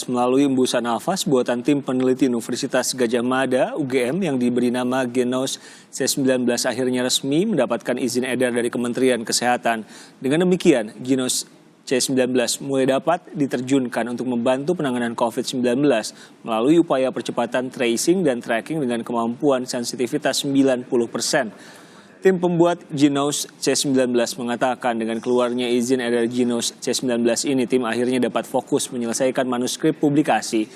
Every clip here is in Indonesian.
melalui embusan nafas buatan tim peneliti Universitas Gadjah Mada (UGM) yang diberi nama Genos C19 akhirnya resmi mendapatkan izin edar dari Kementerian Kesehatan. Dengan demikian, Genos C19 mulai dapat diterjunkan untuk membantu penanganan COVID-19 melalui upaya percepatan tracing dan tracking dengan kemampuan sensitivitas 90%. Tim pembuat Genos C19 mengatakan dengan keluarnya izin edar Genos C19 ini, tim akhirnya dapat fokus menyelesaikan manuskrip publikasi.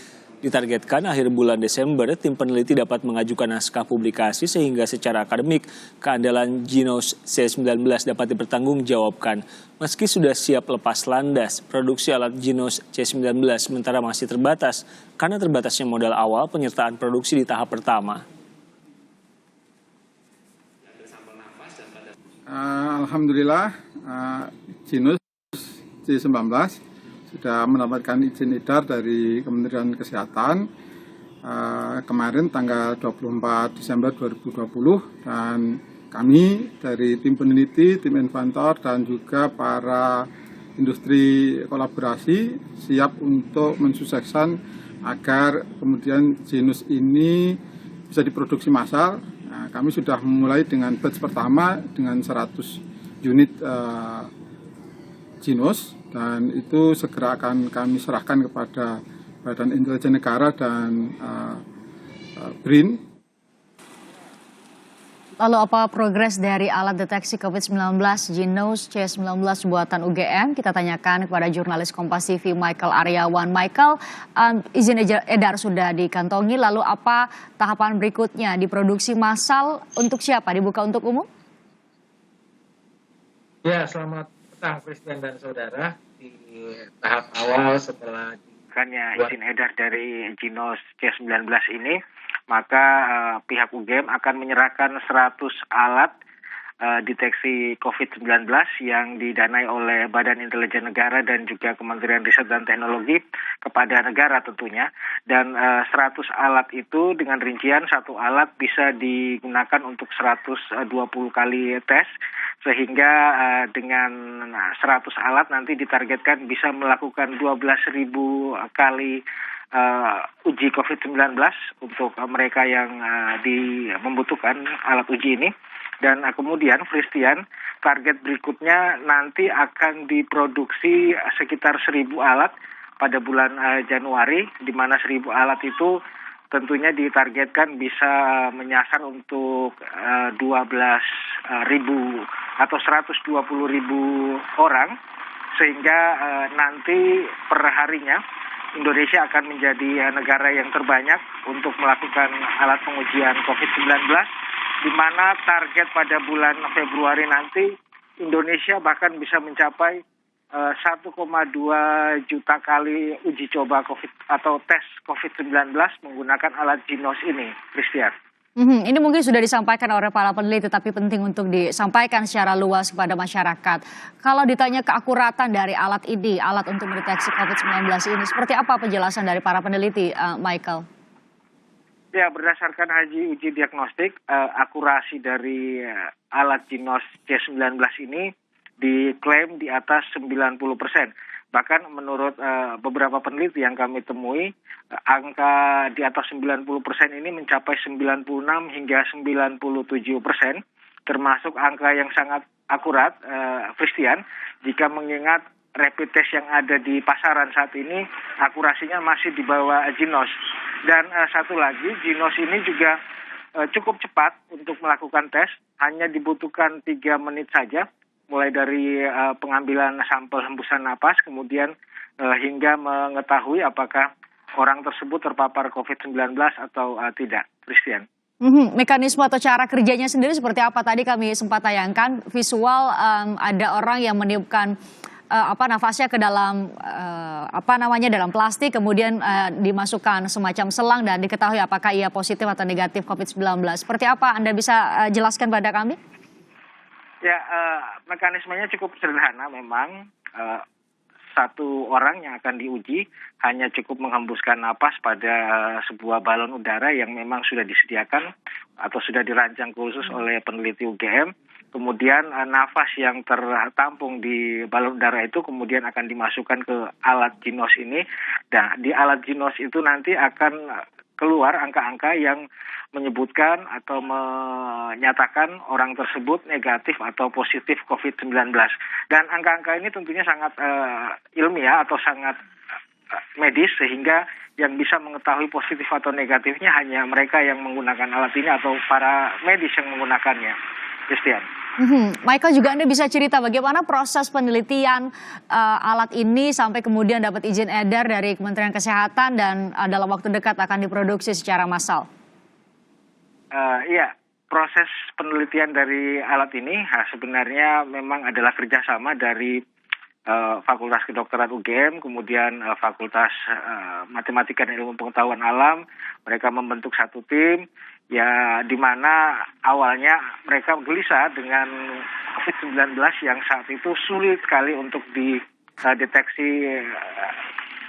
Ditargetkan akhir bulan Desember, tim peneliti dapat mengajukan naskah publikasi sehingga secara akademik keandalan Genos C19 dapat dipertanggungjawabkan. Meski sudah siap lepas landas, produksi alat Genos C19 sementara masih terbatas karena terbatasnya modal awal penyertaan produksi di tahap pertama. Alhamdulillah, Genos C19 sudah mendapatkan izin edar dari Kementerian Kesehatan kemarin tanggal 24 Desember 2020, dan kami dari tim peneliti, tim inventor, dan juga para industri kolaborasi siap untuk mensukseskan agar kemudian Genos ini bisa diproduksi massal. Kami sudah memulai dengan batch pertama dengan 100 unit Genos, dan itu segera akan kami serahkan kepada Badan Intelijen Negara dan BRIN. Lalu apa progres dari alat deteksi COVID-19 Genos C19 buatan UGM? Kita tanyakan kepada jurnalis Kompas TV Michael Aryawan. Michael, izin edar sudah dikantongi, lalu apa tahapan berikutnya? Diproduksi massal untuk siapa? Dibuka untuk umum? Ya, selamat petang Presiden dan Saudara. Di tahap awal setelah dibukanya izin edar dari Genos C19 ini, maka pihak UGM akan menyerahkan 100 alat deteksi COVID-19 yang didanai oleh Badan Intelijen Negara dan juga Kementerian Riset dan Teknologi kepada negara tentunya. Dan 100 alat itu dengan rincian satu alat bisa digunakan untuk 120 kali tes, sehingga dengan 100 alat nanti ditargetkan bisa melakukan 12.000 kali uji COVID-19 untuk mereka yang membutuhkan alat uji ini. Dan kemudian Christian, target berikutnya nanti akan diproduksi sekitar 1.000 alat pada bulan Januari, di mana 1.000 alat itu tentunya ditargetkan bisa menyasar untuk 12.000 atau 120.000 orang, sehingga nanti per harinya Indonesia akan menjadi negara yang terbanyak untuk melakukan alat pengujian COVID-19, di mana target pada bulan Februari nanti Indonesia bahkan bisa mencapai 1,2 juta kali uji coba COVID atau tes COVID-19 menggunakan alat Genos ini, Christian. Ini mungkin sudah disampaikan oleh para peneliti, tapi penting untuk disampaikan secara luas kepada masyarakat. Kalau ditanya keakuratan dari alat ini, alat untuk mendeteksi COVID-19 ini, seperti apa penjelasan dari para peneliti, Michael? Ya, berdasarkan uji diagnostik, akurasi dari alat Genos C19 ini diklaim di atas 90%. Bahkan menurut beberapa peneliti yang kami temui, angka di atas 90% ini mencapai 96 hingga 97%, termasuk angka yang sangat akurat, Christian, jika mengingat rapid test yang ada di pasaran saat ini akurasinya masih di bawah Genos. Dan satu lagi, Genos ini juga cukup cepat untuk melakukan tes, hanya dibutuhkan 3 menit saja, mulai dari pengambilan sampel hembusan napas, kemudian hingga mengetahui apakah orang tersebut terpapar COVID-19 atau tidak, Christian. Mekanisme atau cara kerjanya sendiri seperti apa? Tadi kami sempat tayangkan visual, ada orang yang meniupkan nafasnya ke dalam dalam plastik, kemudian dimasukkan semacam selang dan diketahui apakah ia positif atau negatif COVID-19. Seperti apa Anda bisa jelaskan pada kami? Ya, mekanismenya cukup sederhana memang. Satu orang yang akan diuji hanya cukup menghembuskan napas pada sebuah balon udara yang memang sudah disediakan atau sudah dirancang khusus oleh peneliti UGM. Kemudian nafas yang tertampung di balon udara itu kemudian akan dimasukkan ke alat Ginos ini. Dan di alat Ginos itu nanti akan keluar angka-angka yang menyebutkan atau menyatakan orang tersebut negatif atau positif COVID-19. Dan angka-angka ini tentunya sangat ilmiah atau sangat medis, sehingga yang bisa mengetahui positif atau negatifnya hanya mereka yang menggunakan alat ini atau para medis yang menggunakannya. Christian. Michael, juga Anda bisa cerita bagaimana proses penelitian alat ini sampai kemudian dapat izin edar dari Kementerian Kesehatan dan dalam waktu dekat akan diproduksi secara massal? Iya, proses penelitian dari alat ini sebenarnya memang adalah kerjasama dari Fakultas Kedokteran UGM, kemudian Fakultas Matematika dan Ilmu Pengetahuan Alam. Mereka membentuk satu tim, ya di mana awalnya mereka gelisah dengan COVID-19 yang saat itu sulit sekali untuk dideteksi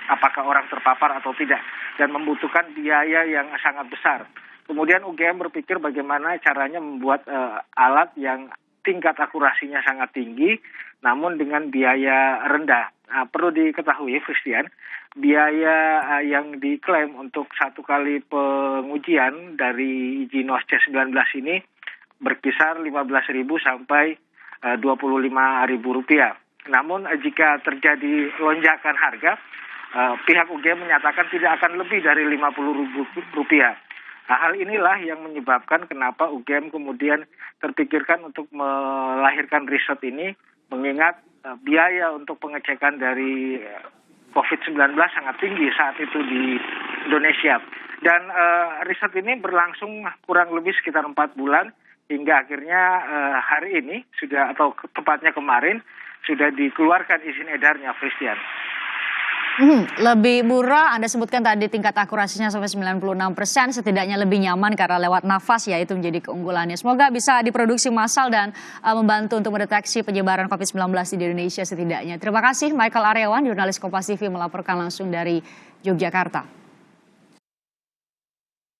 apakah orang terpapar atau tidak, dan membutuhkan biaya yang sangat besar. Kemudian UGM berpikir bagaimana caranya membuat alat yang tingkat akurasinya sangat tinggi, namun dengan biaya rendah. Nah, perlu diketahui, Christian, biaya yang diklaim untuk satu kali pengujian dari Ginos C19 ini berkisar 15.000 sampai 25.000 rupiah. Namun jika terjadi lonjakan harga, pihak UGM menyatakan tidak akan lebih dari 50.000 rupiah. Nah, hal inilah yang menyebabkan kenapa UGM kemudian terpikirkan untuk melahirkan riset ini, mengingat biaya untuk pengecekan dari COVID-19 sangat tinggi saat itu di Indonesia. Dan riset ini berlangsung kurang lebih sekitar 4 bulan, hingga akhirnya hari ini sudah, atau tepatnya kemarin, sudah dikeluarkan izin edarnya, Christian. Lebih murah, Anda sebutkan tadi tingkat akurasinya sampai 96%, setidaknya lebih nyaman karena lewat nafas, ya itu menjadi keunggulannya. Semoga bisa diproduksi massal dan membantu untuk mendeteksi penyebaran COVID-19 di Indonesia setidaknya. Terima kasih Michael Aryawan, jurnalis Kompas TV melaporkan langsung dari Yogyakarta.